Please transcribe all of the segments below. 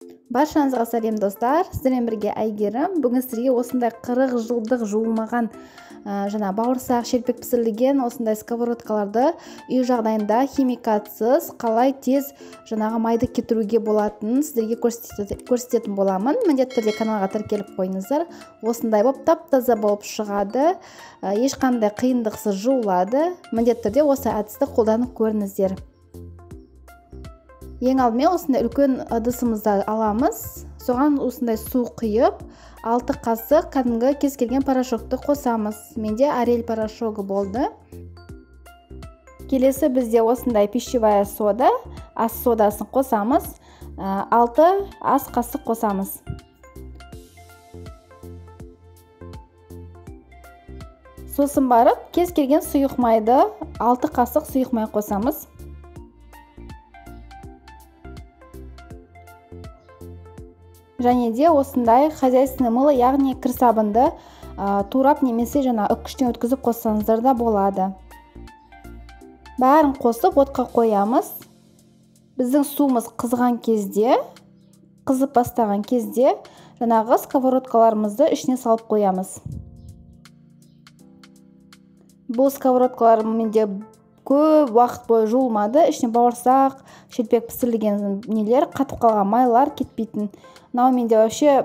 Баршаңызға сәлем достар, сіздермен бірге Әйгерім. Бүгін сізге осындай 40 жылдық жуылмаған бауырсақ, шелпек пісірілген осындай сковородкаларды үй жағдайында химикатсыз қалай тез майды кетіруге болатынын сіздерге көрсететін боламын. Міндетті түрде каналға тіркеліп қойыңыздар. Осындай болып тап-таза болып шығады, ешқандай қиындықсыз жуылады. Міндетті түрде осы әдісті қолданып көріңіздер. Ең алдымен осындай үлкен ыдысымызды аламыз. Соған осындай су құйып, 6 қасық кәдімгі кез келген порошокты қосамыз. Менде Ariel порошогы болды. Келесі бізде осындай пищевая сода, ас содасын қосамыз. 6 ас қасық қосамыз. Сосын барып, кез келген сұйық майды 6 қасық сұйық май қосамыз. Және де осындай хозяйственный мыло, яғни кір сабынды турап немесе үккіштен өткізіп қоссаңыздар да болады. Бәрін қосып отқа қоямыз. Біздің суымыз қызған кезде, қызып бастаған кезде, сковородкаларымызды ішіне салып қоямыз. Бұл сковородкалар менде көп уақыт бойы жуылмады. Ішіне бауырсақ, шелпек пісірілген нелер, қатып қалған майлар кетпейтін. Мынау менде вообще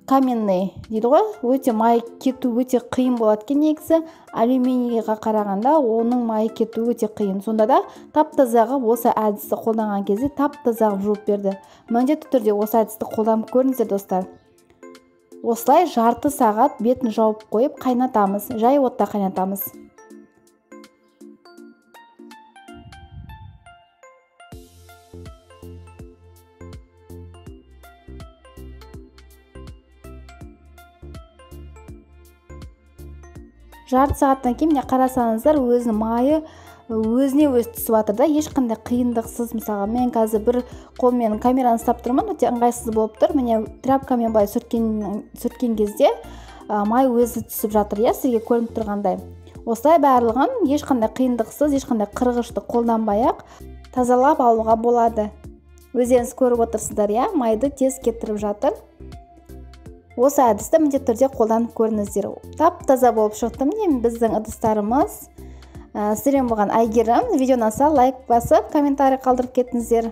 каменный дейді ғой, өте май кету өте қиын болады екен негізі. Алюминийға қарағанда оның майы кету өте қиын. Сонда да тап-таза ғып осы әдісті қолданған кезде тап-таза ғып жуып берді. Міндетті түрде осы әдісті қолданып көріңіздер достар. Осылай жарты сағат бетін жауып қойып қайнатамыз. Жай отта қайнатамыз. Жарты сағаттан кейін қарасаңыздар, өзінің майы өзіне өз түсіп жатыр да, ешқандай қиындықсыз. Мысалға, мен қазір бір қолмен камераны ұстап тұрмын, өте ыңғайсыз болып тұр. Міне тряпкамен былай сүрткен кезде май өзі түсіп жатыр, сізге көрініп тұрғандай. Осылай барлығын ешқандай қиындықсыз, ешқандай қырғышты қолданбай-ақ тазалап алуға болады. Өздеріңіз көріп отырсыздар, майды тез кетіріп жатыр. Осы әдісті міндетті түрде қолданып көріңіздер. Тап-таза болып шықты міне біздің ыдыстарымыз. Сіздермен болған Әйгерім. Видеоны ұнаса лайк басып, комментарий қалдырып кетіңіздер.